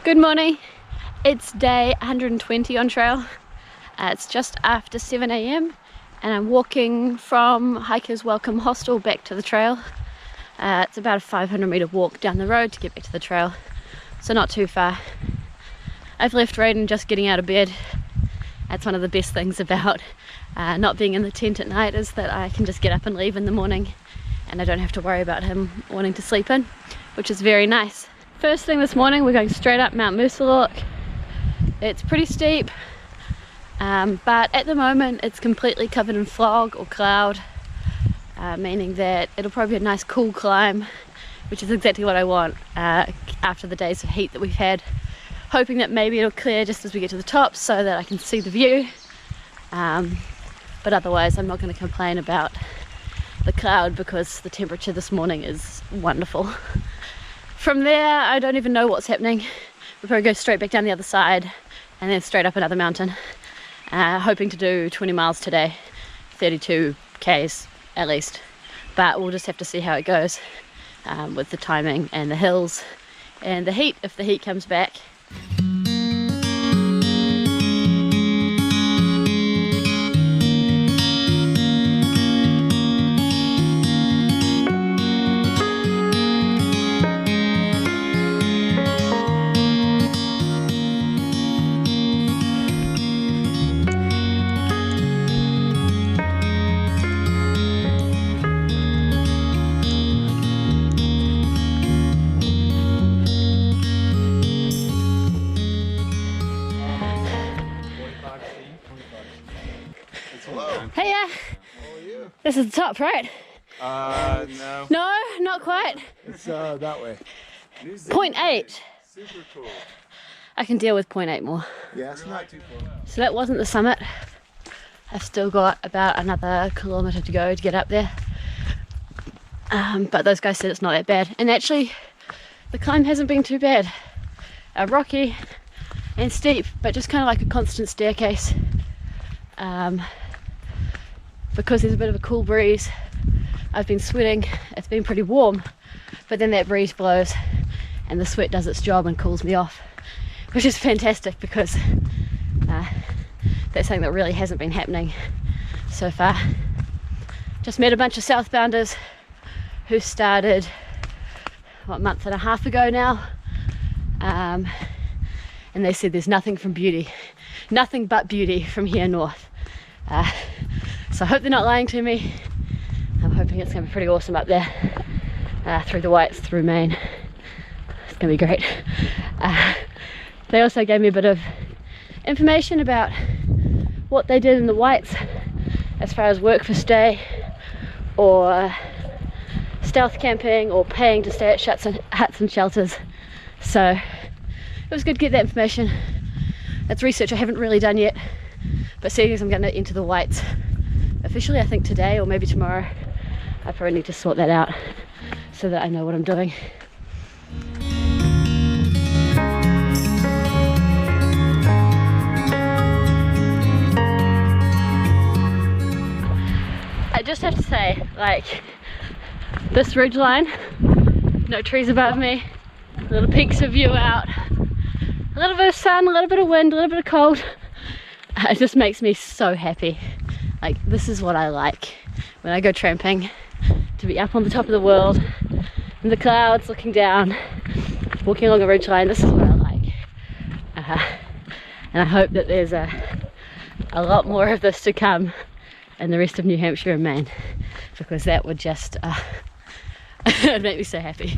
Good morning. It's day 120 on trail. It's just after 7 AM and I'm walking from Hiker's Welcome Hostel back to the trail. It's about a 500 meter walk down the road to get back to the trail, so not too far. I've left Raiden just getting out of bed. That's one of the best things about not being in the tent at night, is that I can just get up and leave in the morning and I don't have to worry about him wanting to sleep in, which is very nice. First thing this morning, we're going straight up Mount Mercerlock. It's pretty steep, but at the moment it's completely covered in fog or cloud, meaning that it'll probably be a nice cool climb, which is exactly what I want after the days of heat that we've had. Hoping that maybe it'll clear just as we get to the top so that I can see the view, but otherwise I'm not going to complain about the cloud because the temperature this morning is wonderful. From there, I don't even know what's happening. We'll probably go straight back down the other side and then straight up another mountain. Hoping to do 20 miles today, 32 Ks at least. But we'll just have to see how it goes with the timing and the hills and the heat, if the heat comes back. Hey, how are you? This is the top, right? No. No, not quite. It's that way. 0.8. Super cool. I can deal with 0.8 more. Yeah, it's not too far. So that wasn't the summit. I've still got about another kilometre to go to get up there. But those guys said it's not that bad. And actually, the climb hasn't been too bad. Rocky and steep, but just kind of like a constant staircase. Because there's a bit of a cool breeze, I've been sweating. It's been pretty warm, but then that breeze blows and the sweat does its job and cools me off, which is fantastic because that's something that really hasn't been happening so far. Just met a bunch of southbounders who started, what, a month and a half ago now, and they said there's nothing but beauty from here north. So I hope they're not lying to me. I'm hoping it's going to be pretty awesome up there, through the Whites, through Maine. It's going to be great. They also gave me a bit of information about what they did in the Whites as far as work for stay or stealth camping or paying to stay at huts and shelters. So it was good to get that information. That's research I haven't really done yet, but seeing as I'm going to enter the Whites officially, I think today or maybe tomorrow, I probably need to sort that out so that I know what I'm doing. I just have to say, like, this ridge line, no trees above me, little peaks of view out, a little bit of sun, a little bit of wind, a little bit of cold. It just makes me so happy. Like, this is what I like when I go tramping, to be up on the top of the world in the clouds, looking down, walking along a ridge line. This is what I like, and I hope that there's a lot more of this to come in the rest of New Hampshire and Maine, because that would just it'd make me so happy.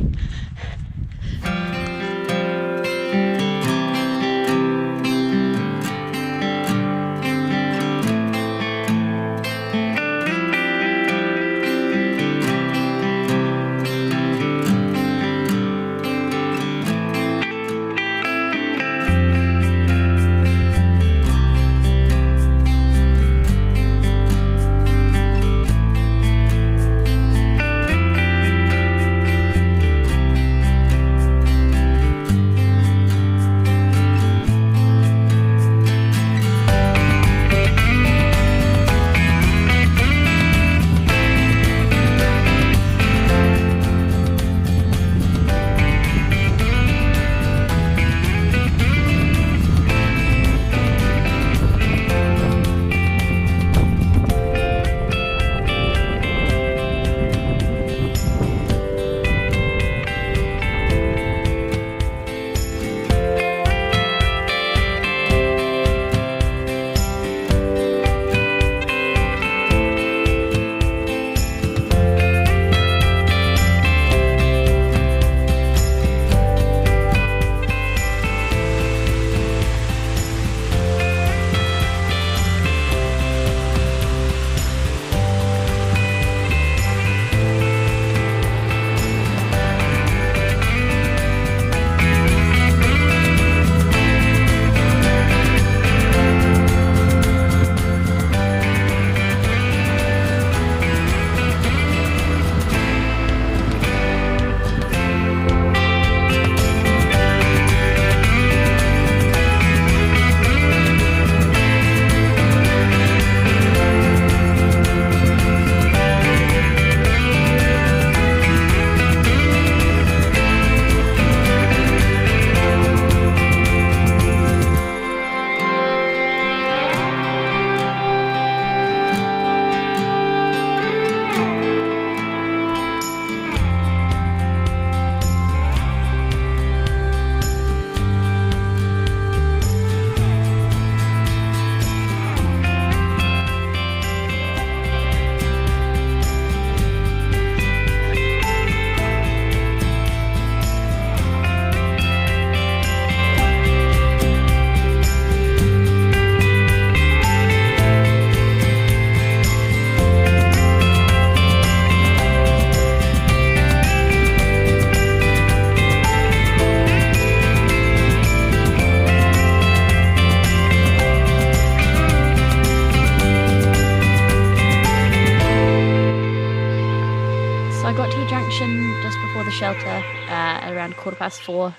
shelter at around 4:15,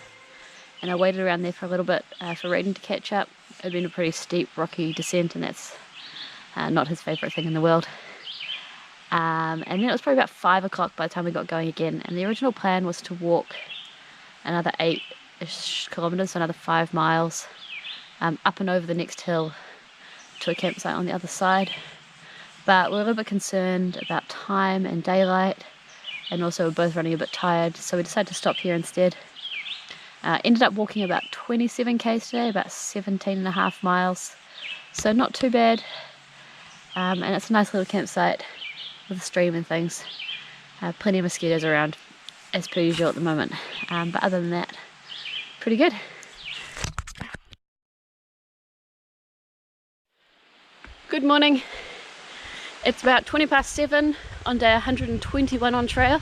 and I waited around there for a little bit for Raiden to catch up. It had been a pretty steep, rocky descent, and that's not his favourite thing in the world. And then it was probably about 5 o'clock by the time we got going again, and the original plan was to walk another 8-ish kilometres, so another 5 miles, up and over the next hill to a campsite on the other side. But we're a little bit concerned about time and daylight, and also we're both running a bit tired, so we decided to stop here instead. Ended up walking about 27 k's today, about 17.5 miles, so not too bad. And it's a nice little campsite with a stream and things. Plenty of mosquitoes around, as per usual at the moment, but other than that, pretty good. Good morning. It's about 7:20 on day 121 on trail.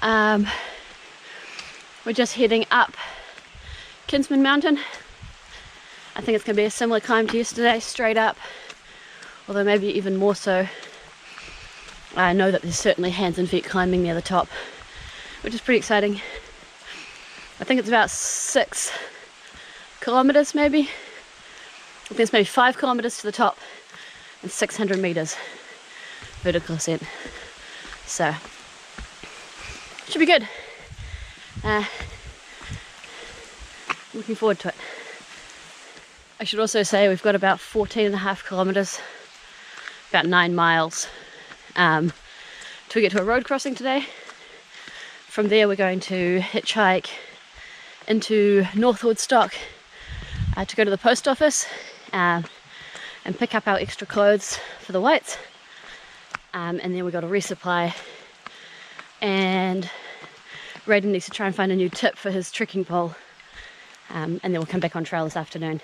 We're just heading up Kinsman Mountain. I think it's going to be a similar climb to yesterday, straight up, although maybe even more so. I know that there's certainly hands and feet climbing near the top, which is pretty exciting. I think it's about 6 kilometers maybe. I think it's maybe 5 kilometers to the top and 600 meters vertical ascent. So, should be good. Looking forward to it. I should also say we've got about 14.5 kilometers, about 9 miles, to get to a road crossing today. From there we're going to hitchhike into North Woodstock to go to the post office and pick up our extra clothes for the whites, and then we've got to resupply, and Raiden needs to try and find a new tip for his trekking pole, and then we'll come back on trail this afternoon.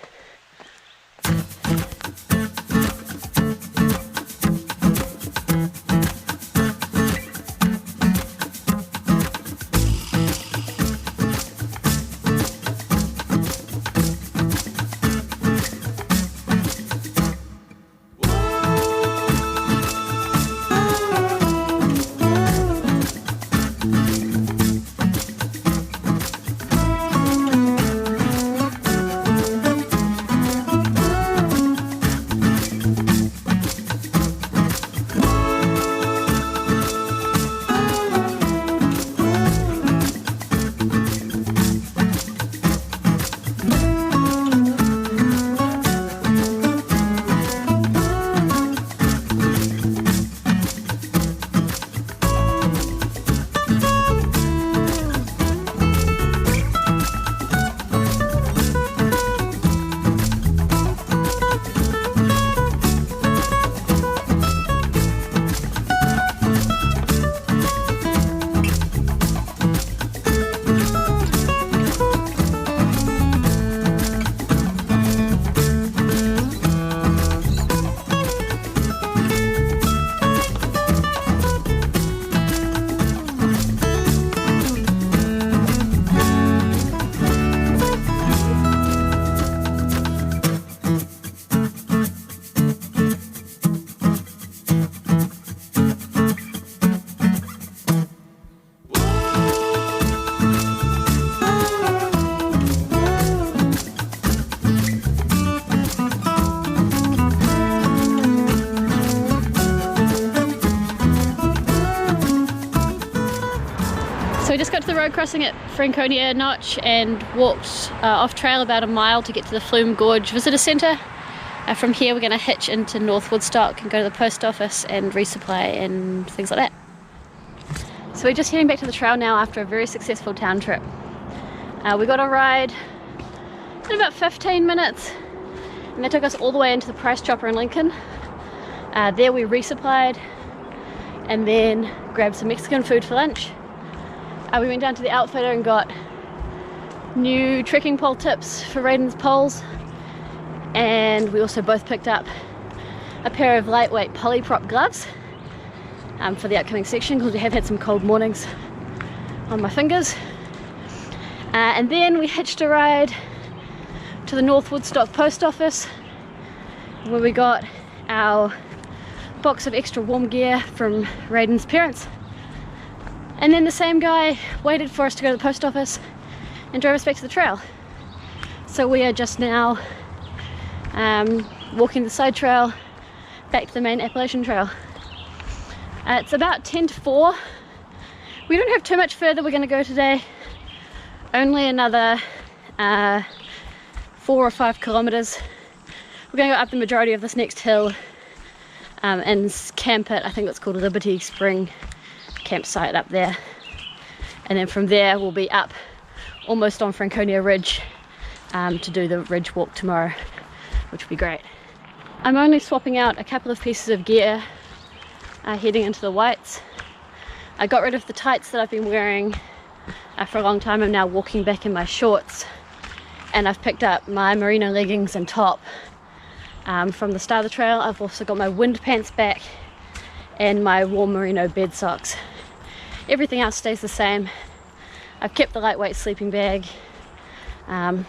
So we just got to the road crossing at Franconia Notch and walked off trail about a mile to get to the Flume Gorge Visitor Centre. From here we're going to hitch into North Woodstock and go to the post office and resupply and things like that. So we're just heading back to the trail now after a very successful town trip. We got a ride in about 15 minutes, and that took us all the way into the Price Chopper in Lincoln. There we resupplied and then grabbed some Mexican food for lunch. We went down to the outfitter and got new trekking pole tips for Raiden's poles, and we also both picked up a pair of lightweight polyprop gloves for the upcoming section, because we have had some cold mornings on my fingers. And then we hitched a ride to the North Woodstock post office, where we got our box of extra warm gear from Raiden's parents, And then the same guy waited for us to go to the post office and drove us back to the trail. So we are just now walking the side trail back to the main Appalachian Trail. It's about 10 to 4. We don't have too much further we're going to go today. Only another 4 or 5 kilometers. We're going to go up the majority of this next hill and camp at, I think it's called Liberty Spring campsite up there. And then from there we'll be up almost on Franconia Ridge to do the ridge walk tomorrow, which will be great. I'm only swapping out a couple of pieces of gear heading into the whites. I got rid of the tights that I've been wearing for a long time. I'm now walking back in my shorts, and I've picked up my merino leggings and top from the start of the trail. I've also got my wind pants back and my warm merino bed socks. Everything else stays the same. I've kept the lightweight sleeping bag, and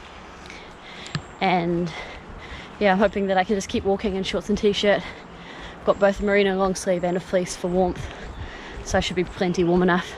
yeah, I'm hoping that I can just keep walking in shorts and t-shirt. Got both a merino long sleeve and a fleece for warmth, so I should be plenty warm enough.